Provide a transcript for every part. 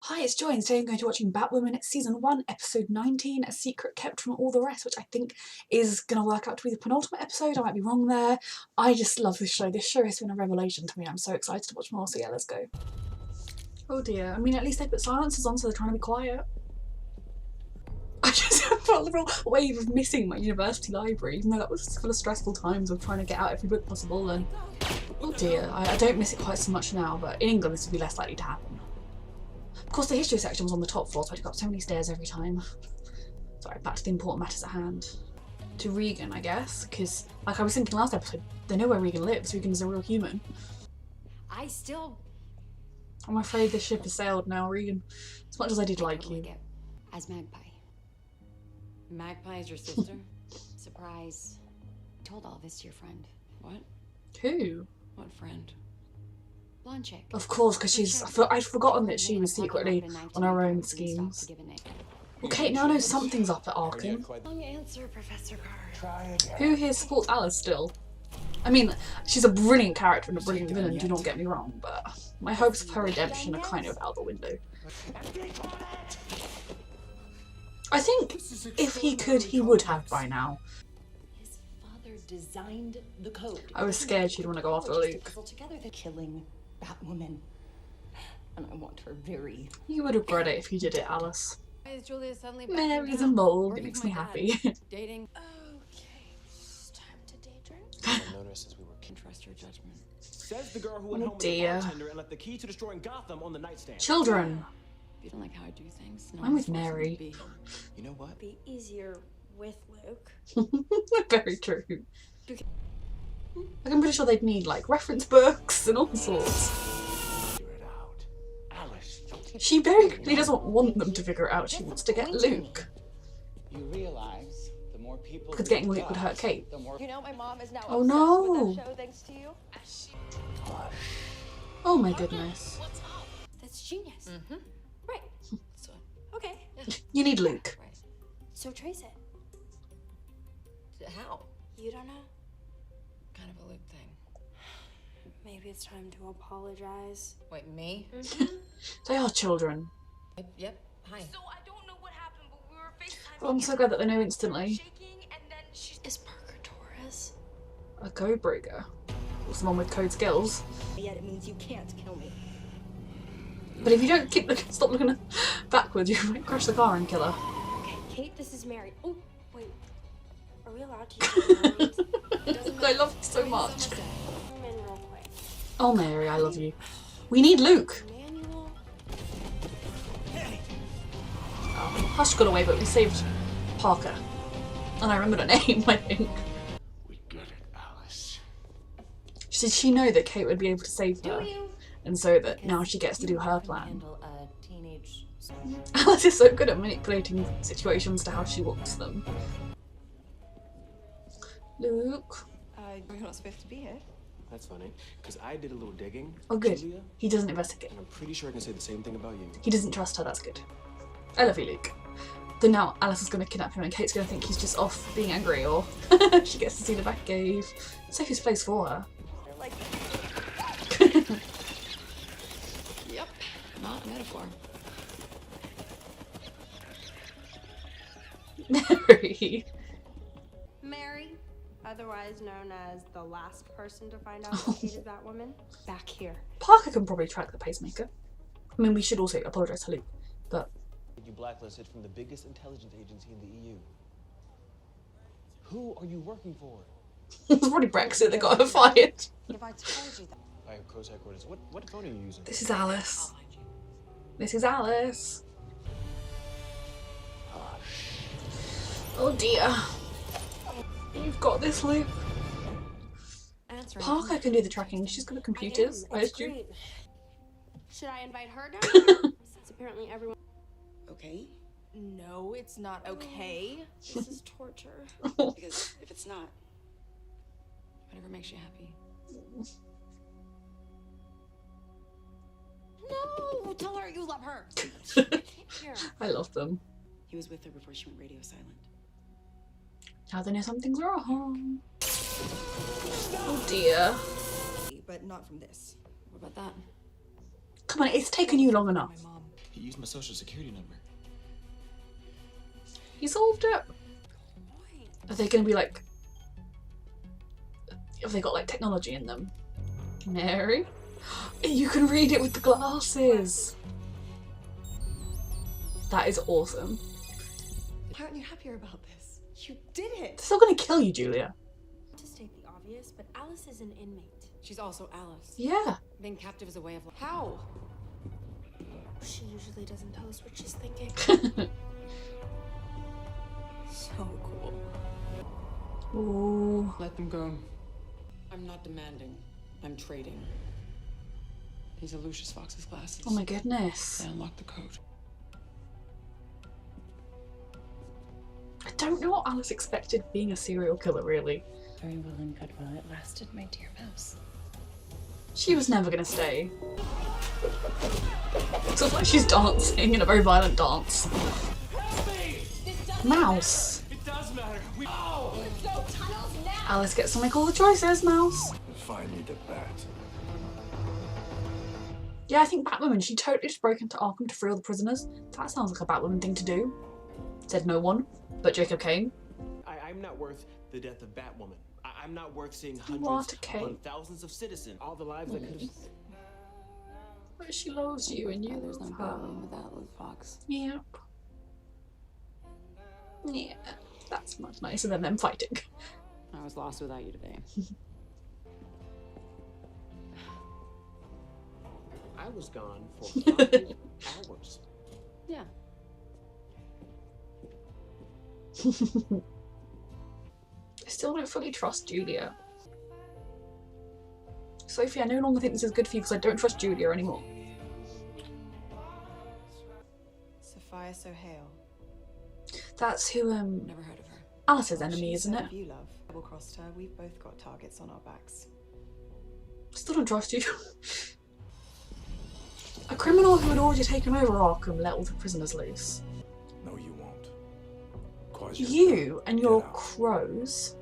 Hi, it's Joy, and today I'm going to be watching Batwoman. It's season 1, episode 19, A Secret Kept from All the Rest, which I think is going to work out to be the penultimate episode. I might be wrong there. I just love this show. This show has been a revelation to me. I'm so excited to watch more, so yeah, let's go. Oh dear. I mean, at least they put silencers on, so they're trying to be quiet. I just felt a real wave of missing my university library, even though that was full of stressful times of trying to get out every book possible. And oh dear, I don't miss it quite so much now, but in England this would be less likely to happen. Of course, the history section was on the top floor, so I had to go up so many stairs every time. Sorry, back to the important matters at hand. To Regan, I guess, because, like I was thinking last episode, they know where Regan lives. Regan is a real human. I'm afraid this ship has sailed now, Regan. As much as I did like you. As Magpie. Magpie is your sister? Surprise. I told all this to your friend. What? Who? What friend? Blonde chick. Of course, because I'd forgotten that she was secretly on her own schemes. Well, Kate now knows something's up at Arkham. Long answer, Professor Carr. Who here supports Alice still? I mean, she's a brilliant character and a brilliant villain, do not get me wrong, but my hopes of her redemption are kind of out the window. I think if he could, he would have by now. His father designed the code. I was scared she'd want to go after Luke. Together they're killing Batwoman. And I want her very... You would regret it if you did it, Alice. Why is Julia suddenly back Mary's in town? involved, it makes me happy. Dating. Okay, it's time to daydream. I've known her since we were Can trust your judgment. Says the girl who went Oh home with dear. the bartender and left the key to destroying Gotham on the nightstand. Children. If you don't like how I do things, no I'm with one's forcing Mary. you to be. You know what? Be easier with Luke. Very true. I'm pretty sure they'd need like reference books and all sorts. Figure it out. Alice. She very clearly doesn't want them to figure it out. She wants to get Luke. You realize the more people Because getting Luke would hurt Kate. the more You know, my mom is now Oh, obsessed no. with that show thanks to you. Oh my goodness. That's genius. Right. So, Okay. You need Luke. right. So trace it. How? You don't know? Kind of a Luke thing. Maybe it's time to apologize. Wait, me? They are children. Yep. Hi. So I don't know what happened, but we were FaceTiming. Oh, I'm so glad that they know instantly. Shaking, and then she. Is Parker Torres? A code breaker. Or someone with code skills. Yet it means you can't kill me. But if you don't stop looking backwards, you might crash the car and kill her. Okay, Kate, this is Mary. Oh, wait. Are we allowed to use her names? I love you so much. Come in real quick. Oh, Mary, I love you. We need Luke. Manual. Oh, Hush got away, but we saved Parker. And I remembered her name, I think. We get it, Alice. Did she know that Kate would be able to save her? And so that now she gets to do her plan. Handle a teenage... Alice is so good at manipulating situations to how she wants them. Luke. You're not supposed to be here. That's funny, because I did a little digging. Oh, good. Julia, He doesn't investigate. and I'm pretty sure I can say the same thing about you. He doesn't trust her, that's good. I love you, Luke. Then now Alice is going to kidnap him and Kate's going to think he's just off being angry, or she gets to see the Batcave. Safest place for her. They're like, Yep. Not a metaphor. Mary. Mary, otherwise known as the last person to find out that Kate is Batwoman, back here. Parker can probably track the pacemaker. I mean, we should also apologise to Luke, but You blacklisted from the biggest intelligence agency in the EU. Who are you working for? it's probably Brexit that got her fired. If I told you that. I have Crow's headquarters. What phone are you using? This is Alice. This is Alice. Oh dear. You've got this, Luke. Answer. Parker can do the tracking. She's good at computers, I It's assume. great. Should I invite her down here? Since apparently everyone. Okay. No, it's not okay. This is torture. Because if it's not, whatever makes you happy. No! Tell her you love her! Here. I love them. He was with her before she went radio silent. Now they know something's wrong. Oh dear. But not from this. What about that? Come on, it's taken you long enough. My mom. He used my social security number. He solved it. Are they going to be like... Have they got like technology in them? Mary? You can read it with the glasses! That is awesome. Why aren't you happier about this? You did it! They're still going to kill you, Julia. To state the obvious, but Alice is an inmate. She's also Alice. Yeah. Being captive is a way of life. How? She usually doesn't tell us what she's thinking. So cool. Ooh. Let them go. I'm not demanding. I'm trading. These are Lucius Fox's glasses. Oh my goodness. They unlock the code. I don't know what Alice expected being a serial killer, really. Very well and good while it lasted, my dear mouse. She was never gonna stay. So it's like she's dancing in a very violent dance. Mouse. It does matter. Alice gets to make all the choices, Mouse. Finally the bat. Yeah, I think Batwoman, she totally just broke into Arkham to free all the prisoners. That sounds like a Batwoman thing to do. Said no one, but Jacob Kane. I'm not worth the death of Batwoman. I'm not worth seeing What hundreds a Kane. upon thousands of citizens. All the lives that could have... But she loves you and you There's no love her. Batwoman without Luke Fox. Yep. Yeah, that's much nicer than them fighting. I was lost without you today. I was gone for 5 hours. Yeah. I still don't fully trust Julia. Sophie, I no longer think this is good for you because I don't trust Julia anymore. Sophia Sohail. That's who, Never heard of her. Alice's enemy, isn't it? You love. Double crossed her. We've both got targets on our backs. Still don't trust you. A criminal who had already taken over Arkham let all the prisoners loose. No, you won't. Cause your You and your Get out. crows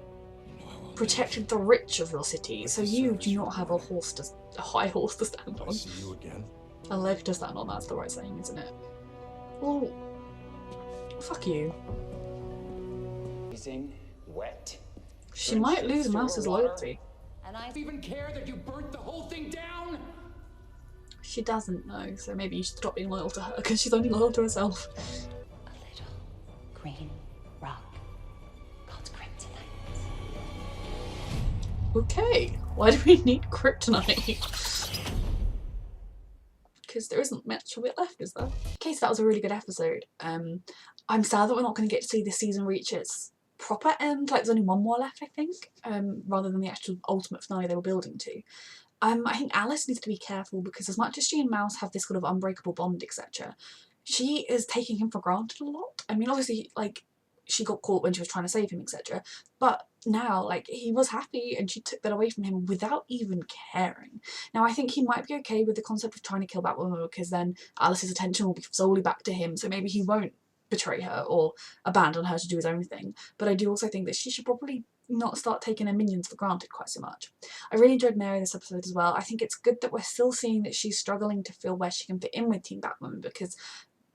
No, I won't. protected the rich of your city, so you do not have a high horse to stand I on. see you again. A leg to stand on, that's the right saying, isn't it? Well, fuck you. Freezing, wet. She might lose Mouse's loyalty. And I Even care that you burnt the whole thing down? She doesn't know, so maybe you should stop being loyal to her, because she's only loyal to herself. A little green rock called kryptonite. Okay, why do we need kryptonite? Because there isn't much of it left, is there? Okay, so that was a really good episode. I'm sad that we're not going to get to see this season reach its proper end. Like, there's only one more left, I think, rather than the actual ultimate finale they were building to. I think Alice needs to be careful because as much as she and Mouse have this sort of unbreakable bond, etc., she is taking him for granted a lot. I mean, obviously, like, she got caught when she was trying to save him, etc. But now, like, he was happy and she took that away from him without even caring. Now, I think he might be okay with the concept of trying to kill Batwoman because then Alice's attention will be solely back to him, so maybe he won't betray her or abandon her to do his own thing. But I do also think that she should probably not start taking her minions for granted quite so much. I really enjoyed Mary this episode as well. I think it's good that we're still seeing that she's struggling to feel where she can fit in with Team Batwoman because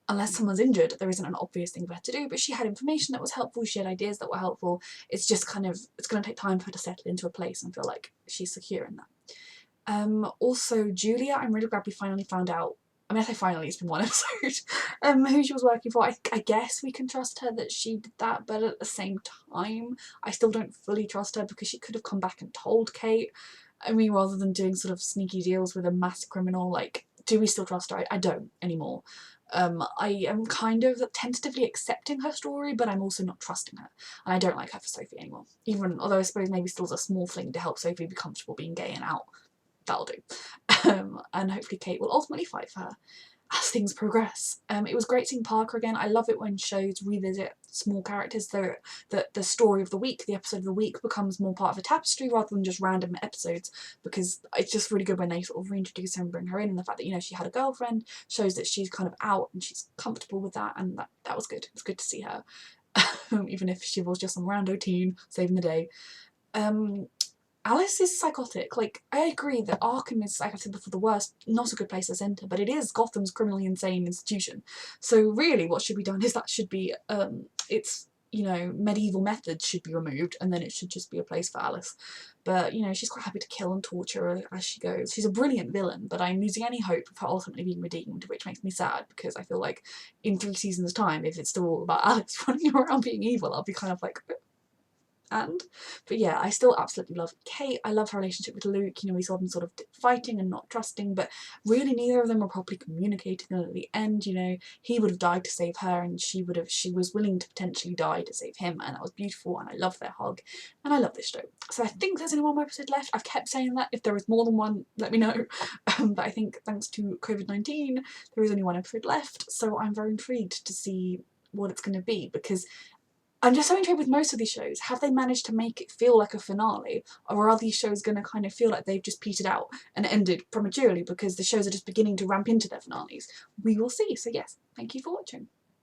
unless someone's injured, there isn't an obvious thing for her to do, but she had information that was helpful, she had ideas that were helpful. It's just kind of, it's going to take time for her to settle into a place and feel like she's secure in that. Also, Julia, I'm really glad we finally found out, I mean, I say finally, it's been one episode, who she was working for. I guess we can trust her that she did that, but at the same time, I still don't fully trust her because she could have come back and told Kate. I mean, rather than doing sort of sneaky deals with a mass criminal, like, do we still trust her? I don't anymore. I am kind of tentatively accepting her story, but I'm also not trusting her. And I don't like her for Sophie anymore. Even, although I suppose maybe still as a small fling to help Sophie be comfortable being gay and out. That'll do. And hopefully Kate will ultimately fight for her as things progress. It was great seeing Parker again. I love it when shows revisit small characters so that the story of the week, the episode of the week, becomes more part of a tapestry rather than just random episodes, because it's just really good when they sort of reintroduce her and bring her in, and the fact that, you know, she had a girlfriend shows that she's kind of out and she's comfortable with that, and that was good. It was good to see her. Even if she was just some rando teen saving the day. Alice is psychotic. Like, I agree that Arkham is, like I've said before, the worst, not a good place to enter, but it is Gotham's criminally insane institution. So really what should be done is that should be, it's, you know, medieval methods should be removed, and then it should just be a place for Alice. But, you know, she's quite happy to kill and torture her as she goes. She's a brilliant villain, but I'm losing any hope of her ultimately being redeemed, which makes me sad, because I feel like in 3 seasons' time, if it's still all about Alice running around being evil, I'll be kind of like, but yeah, I still absolutely love Kate. I love her relationship with Luke. You know, we saw them sort of fighting and not trusting, but really neither of them were properly communicating. And at the end, you know, he would have died to save her, and she was willing to potentially die to save him, and that was beautiful. And I love their hug, and I love this show. So I think there's only one more episode left. I've kept saying that. If there is more than one, let me know. But I think thanks to COVID-19, there is only one episode left. So I'm very intrigued to see what it's going to be, because I'm just so intrigued with most of these shows. Have they managed to make it feel like a finale, or are these shows going to kind of feel like they've just petered out and ended prematurely because the shows are just beginning to ramp into their finales? We will see. So yes, thank you for watching.